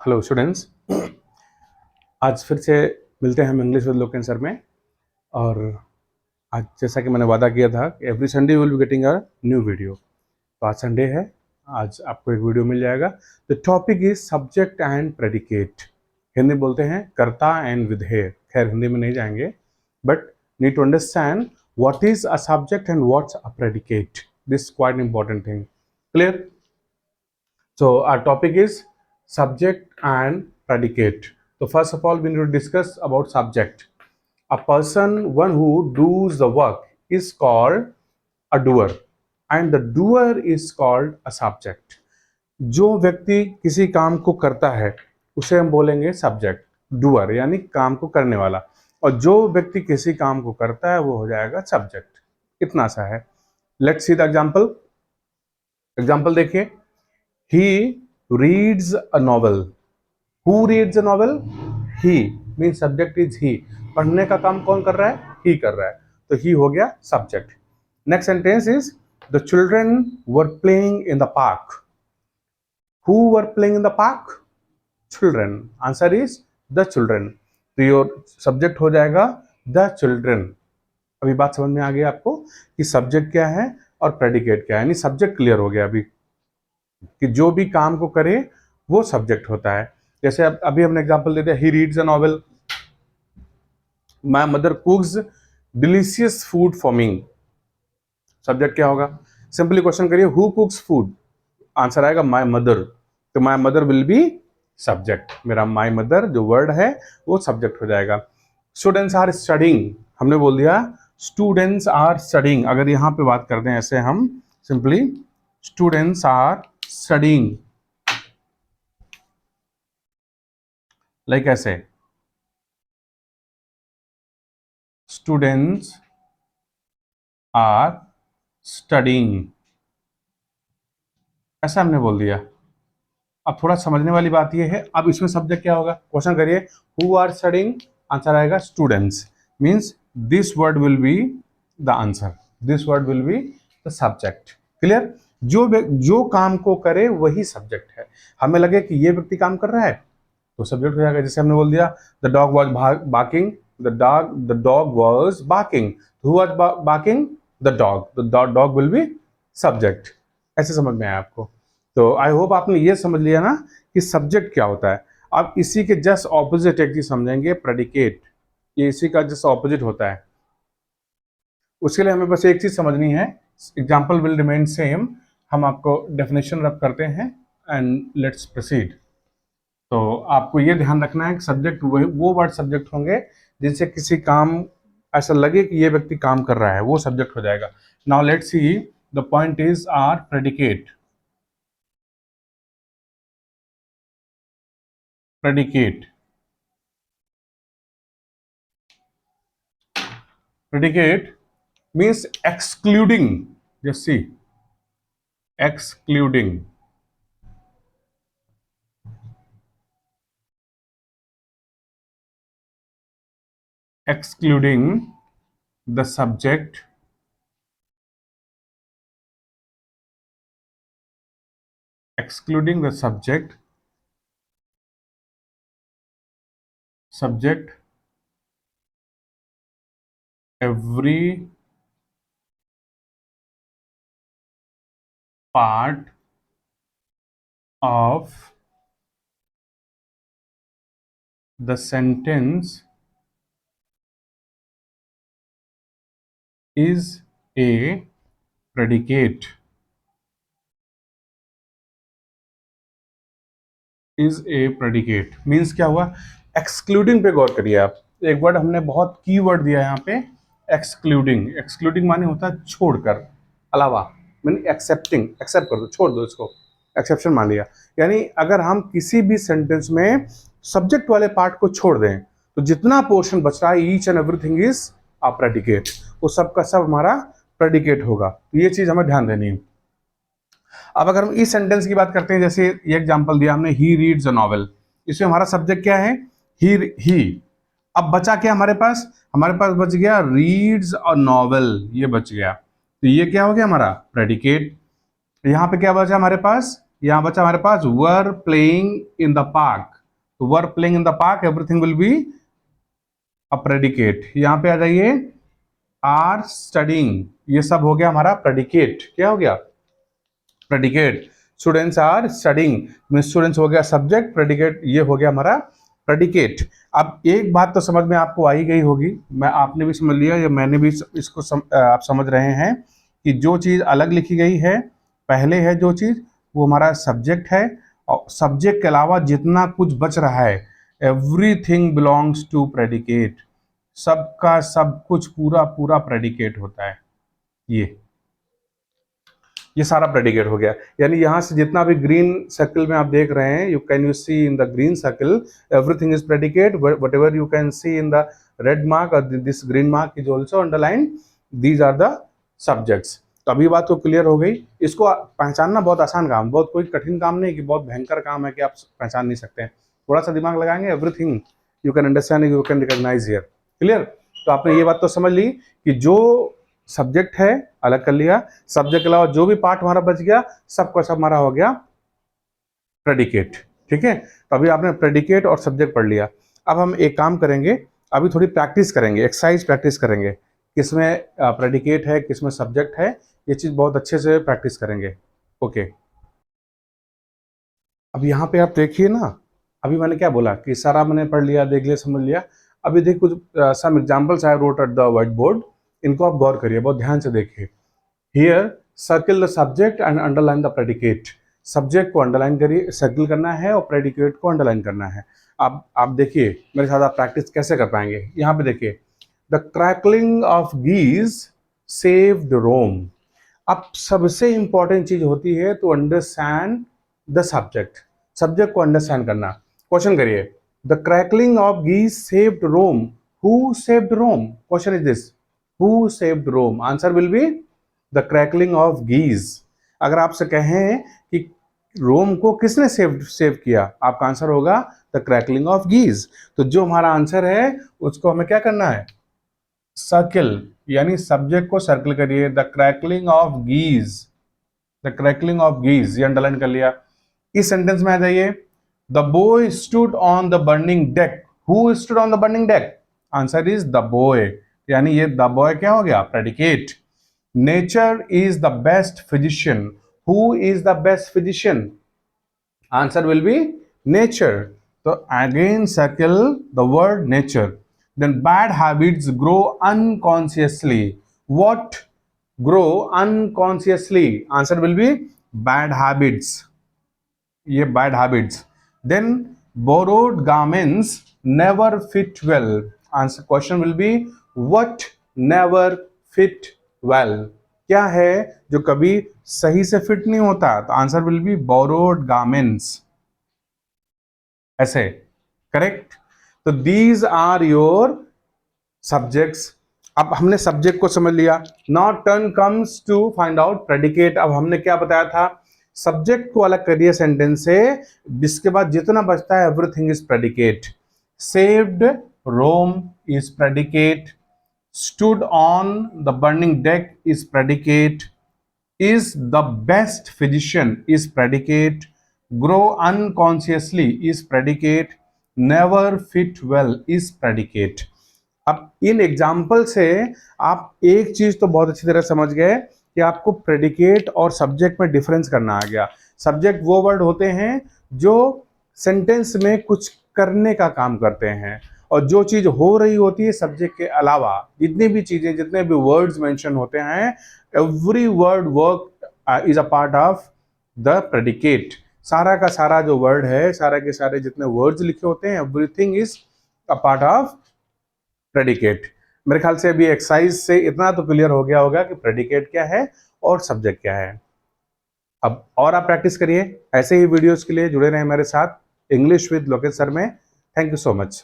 Hello students. आज फिर से मिलते हैं हम इंग्लिश विद लोकेन सर में। और आज जैसा कि मैंने वादा किया था कि every Sunday will be getting a new video. तो आज संडे है, आज आपको एक वीडियो मिल जाएगा। The topic is subject and predicate. Hindi बोलते हैं कर्ता एंड विधेय। खैर हिंदी में नहीं जाएंगे, but need to understand what is a subject and what's a predicate. This quite important thing. Clear? So our topic is subject and predicate. So first of all, we need to discuss about subject. A person, one who does the work, is called a doer, and the doer is called a subject. जो व्यक्ति किसी काम को करता है उसे हम बोलेंगे सब्जेक्ट, डूअर यानी काम को करने वाला, और जो व्यक्ति किसी काम को करता है वो हो जाएगा सब्जेक्ट। इतना सा है। Let's see the example. Example देखिए। He reads a novel. Who reads a novel? He means subject is he. पढ़ने का काम कौन कर रहा है? He कर रहा है, तो he हो गया subject. Next sentence is the children were playing in the park. Who were playing in the park? Children. Answer is the children. तो your subject हो जाएगा the children. अभी बात समझ में आ गई आपको कि सब्जेक्ट क्या है और प्रेडिकेट क्या है। यानी सब्जेक्ट क्लियर हो गया अभी कि जो भी काम को करे वो सब्जेक्ट होता है। जैसे अभी हमने एग्जांपल दे दिया, he reads a novel, my mother कुक्स delicious food for me. Subject क्या होगा? सिंपली क्वेश्चन करिए, हु कुक्स फूड? आंसर आएगा माय मदर, तो my mother will be subject. मेरा माय मदर जो वर्ड है वो सब्जेक्ट हो जाएगा। स्टूडेंट्स आर स्टडिंग, हमने बोल दिया स्टूडेंट्स आर स्टडिंग। अगर यहां पे बात करते हैं ऐसे हम simply students are studying, like ऐसे students are studying, ऐसा हमने बोल दिया। अब थोड़ा समझने वाली बात ये है, अब इसमें सब्जेक्ट क्या होगा? क्वेश्चन करिए, हु आर स्टडिंग? आंसर आएगा students, means this word will be the answer, this word will be the subject. Clear? जो काम को करे वही सब्जेक्ट है। हमें लगे कि ये व्यक्ति काम कर रहा है तो सब्जेक्ट हो जाएगा। जैसे हमने बोल दिया the dog was barking, the dog was barking, who was barking? The dog will be subject. ऐसे समझ में आया आपको? तो आई होप आपने ये समझ लिया ना कि सब्जेक्ट क्या होता है। अब इसी के जस्ट ऑपोजिट एक चीज समझेंगे, प्रेडिकेट। ये इसी का जस्ट ऑपोजिट होता है। उसके लिए हमें बस एक चीज समझनी है, एग्जाम्पल विल रिमेन सेम। हम आपको डेफिनेशन रब करते हैं एंड लेट्स प्रोसीड। तो आपको ये ध्यान रखना है कि सब्जेक्ट वो वर्ड सब्जेक्ट होंगे जिनसे किसी काम ऐसा लगे कि ये व्यक्ति काम कर रहा है, वो सब्जेक्ट हो जाएगा। Now let's see the point is are predicate. Predicate predicate means excluding. Just see, excluding, excluding the subject, excluding the subject every part of the sentence is a predicate, is a predicate means क्या हुआ? Excluding पे गौर करिए आप। एक word हमने बहुत की word दिया यहाँ पे, एक्सक्लूडिंग। एक्सक्लूडिंग माने होता है छोड़कर, अलावा, मीन एक्सेप्टिंग, एक्सेप्ट कर दो, छोड़ दो इसको, एक्सेप्शन मान लिया। यानी अगर हम किसी भी सेंटेंस में सब्जेक्ट वाले पार्ट को छोड़ दें तो जितना पोर्शन बच रहा है, each and everything is a predicate, वो सब का सब हमारा प्रेडिकेट होगा। तो ये चीज हमें ध्यान देनी है। अब अगर हम इस सेंटेंस की बात करते हैं, जैसे ये एग्जांपल दिया हमने, ही रीड्स अ नॉवेल, इसमें हमारा सब्जेक्ट क्या है? ही। अब बचा क्या हमारे पास? हमारे पास बच गया रीड्स अ नॉवेल, ये बच गया। तो ये क्या हो गया हमारा? प्रेडिकेट। यहां पे क्या बचा हमारे पास? यहाँ बचा हमारे पास we're playing in the park, तो we're playing in the park, everything will be a predicate. यहाँ पे आ जाइए, आर स्टडिंग, ये सब हो गया हमारा प्रेडिकेट। क्या हो गया? Predicate. Students are studying, students हो गया सब्जेक्ट, प्रेडिकेट ये हो गया हमारा प्रेडिकेट। अब एक बात तो समझ में आपको आई गई होगी, मैं आपने भी समझ लिया या मैंने भी इसको आप समझ रहे हैं कि जो चीज़ अलग लिखी गई है पहले है जो चीज़, वो हमारा सब्जेक्ट है, और सब्जेक्ट के अलावा जितना कुछ बच रहा है एवरीथिंग बिलोंग्स टू प्रेडिकेट, सबका सब कुछ पूरा पूरा प्रेडिकेट होता है। ये सारा प्रेडिकेट हो गया। यानी यहां से जितना भी ग्रीन सर्कल में आप देख रहे हैं, you see in the green circle, everything is predicate, whatever you can see in the red mark और this green mark is also underline, these are the subjects. तो अभी बात तो क्लियर हो गई। इसको पहचानना बहुत आसान काम, बहुत कोई कठिन काम नहीं कि बहुत भयंकर काम है कि आप पहचान नहीं सकते हैं। थोड़ा सा दिमाग लगाएंगे, everything you can understand, you can recognize here. Clear? तो आपने ये बात तो समझ ली कि जो सब्जेक्ट है अलग कर लिया, सब्जेक्ट के अलावा जो भी पार्ट हमारा बच गया सबका सब हमारा हो गया प्रेडिकेट। ठीक है, तो अभी आपने प्रेडिकेट और सब्जेक्ट पढ़ लिया। अब हम एक काम करेंगे, अभी थोड़ी प्रैक्टिस करेंगे, एक्सरसाइज प्रैक्टिस करेंगे, किसमें प्रेडिकेट है किसमें सब्जेक्ट है, ये चीज बहुत अच्छे से प्रैक्टिस करेंगे। ओके, अब यहाँ पे आप देखिए ना, अभी मैंने क्या बोला कि सारा मैंने पढ़ लिया, देख लिया, समझ लिया। अभी देखिए कुछ some examples I wrote at the white board, इनको आप गौर करिए, बहुत ध्यान से देखिए। Here circle the subject and underline the predicate, subject को अंडरलाइन करिए, सर्किल करना है और प्रेडिकेट को अंडरलाइन करना है। आप देखिए मेरे साथ, आप प्रैक्टिस कैसे कर पाएंगे। यहाँ पे देखिए, the crackling of geese saved Rome. अब सबसे इंपॉर्टेंट चीज होती है to understand the subject, subject को अंडरस्टैंड करना। क्वेश्चन करिए, the crackling of geese saved Rome, who saved Rome? Question is this, who saved Rome? Answer will be the crackling of geese. अगर आपसे कहें कि रोम को किसने सेव किया, आपका आंसर होगा द क्रैकलिंग ऑफ गीज। तो जो हमारा आंसर है उसको हमें क्या करना है? सर्किल, यानी सब्जेक्ट को सर्किल करिए, the crackling of geese, the crackling of geese, ये अंडरलाइन कर लिया। इस सेंटेंस में आ जाइए, the boy stood on the burning deck, who stood on the burning deck? Answer is the boy, यानी ये द बॉय क्या हो गया? Predicate. Nature is the best physician, who is the best physician? Answer will be nature. तो again circle the word nature. Then bad habits grow unconsciously. What grow unconsciously? Answer will be bad habits. ये bad habits. Then borrowed garments never fit well. Answer question will be what never fit well. क्या है जो कभी सही से fit नहीं होता? तो answer will be borrowed garments. ऐसे करेक्ट। तो दीज आर योर सब्जेक्ट्स। अब हमने सब्जेक्ट को समझ लिया, now turn comes to find out predicate. अब हमने क्या बताया था? सब्जेक्ट को अलग करिए सेंटेंस से, जिसके बाद जितना बचता है everything is predicate. Saved Rome is predicate, stood on the burning deck is predicate, is the best physician is predicate, grow unconsciously is predicate, never fit well is predicate। अब इन एग्जाम्पल से आप एक चीज तो बहुत अच्छी तरह समझ गए कि आपको प्रेडिकेट और सब्जेक्ट में डिफरेंस करना आ गया। सब्जेक्ट वो वर्ड होते हैं जो सेंटेंस में कुछ करने का काम करते हैं, और जो चीज हो रही होती है सब्जेक्ट के अलावा, जितनी भी चीजें, जितने भी वर्ड्स मेंशन होते हैं, every word work is a part of the predicate. सारा का सारा जो वर्ड है, सारा के सारे जितने वर्ड्स लिखे होते हैं, everything is a part of predicate. मेरे ख्याल से अभी एक्सरसाइज से इतना तो क्लियर हो गया होगा कि प्रेडिकेट क्या है और सब्जेक्ट क्या है। अब और आप प्रैक्टिस करिए, ऐसे ही वीडियोस के लिए जुड़े रहें मेरे साथ इंग्लिश विद लोकेश सर में। Thank you so much.